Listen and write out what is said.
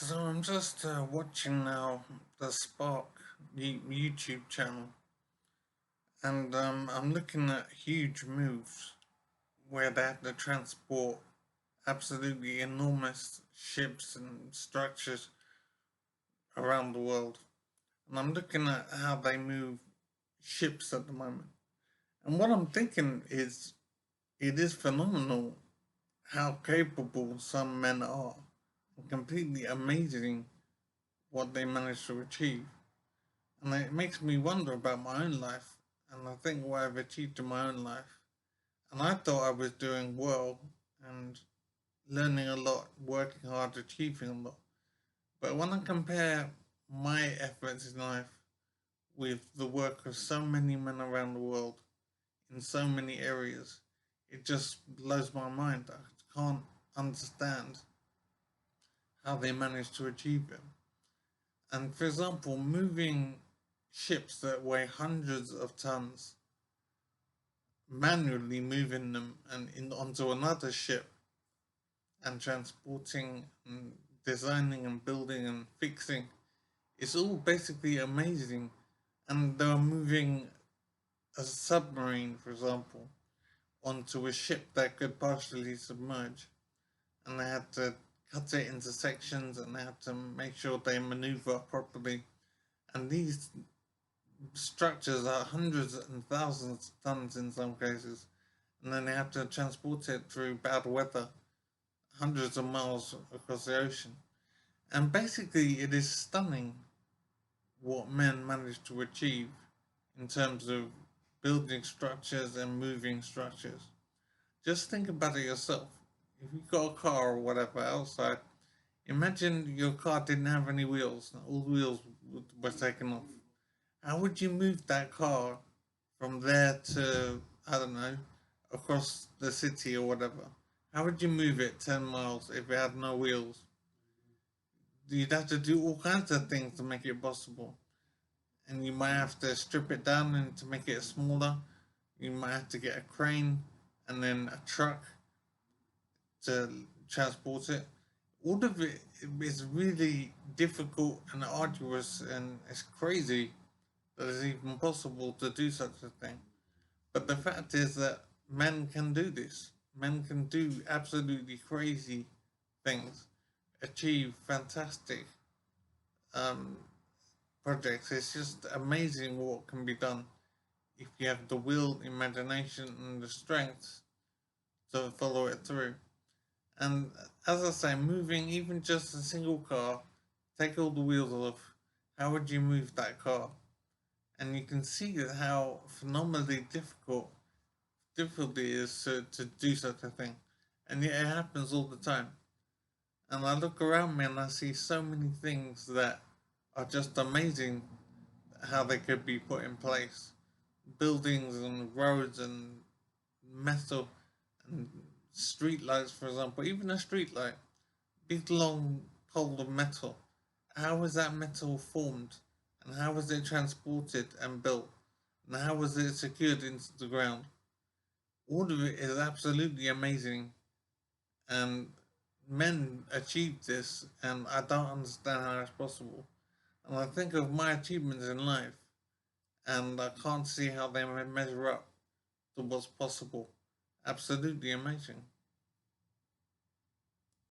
So I'm just watching now the Spark YouTube channel, and I'm looking at huge moves where they have to transport absolutely enormous ships and structures around the world. And I'm looking at how they move ships at the moment. And what I'm thinking is, it is phenomenal how capable some men are, and completely amazing what they manage to achieve. And it makes me wonder about my own life, and I think what I've achieved in my own life. And I thought I was doing well and learning a lot, working hard, achieving a lot. But when I compare my efforts in life with the work of so many men around the world in so many areas, it just blows my mind. I can't understand how they manage to achieve it. And for example, moving ships that weigh hundreds of tons, manually moving them onto another ship and transporting and designing and building and fixing, it's all basically amazing. And they're moving a submarine, for example, onto a ship that could partially submerge, and they had to cut it into sections, and they had to make sure they maneuver properly. And these structures are hundreds and thousands of tons in some cases, and then they have to transport it through bad weather hundreds of miles across the ocean. And basically, it is stunning what men manage to achieve in terms of building structures and moving structures. Just think about it yourself. If you got a car or whatever outside, imagine your car didn't have any wheels, all the wheels were taken off. How would you move that car from there to, I don't know, across the city or whatever? How would you move it 10 miles if it had no wheels? You'd have to do all kinds of things to make it possible. And you might have to strip it down and to make it smaller. You might have to get a crane and then a truck to transport it. All of it is really difficult and arduous, and it's crazy that it's even possible to do such a thing. But the fact is that men can do this. Men can do absolutely crazy things, achieve fantastic um, projects. It's just amazing what can be done if you have the will, imagination, and the strength to follow it through. And as I say, moving even just a single car, take all the wheels off. How would you move that car? And you can see how phenomenally difficult it is to do such a thing. And yet it happens all the time. And I look around me and I see so many things that are just amazing how they could be put in place. Buildings and roads and metal and street lights, for example. Even a street light, big long pole of metal. How is that metal formed? And how was it transported and built? And how was it secured into the ground? All of it is absolutely amazing. And men achieved this, and I don't understand how it's possible. And I think of my achievements in life, and I can't see how they measure up to what's possible. Absolutely amazing.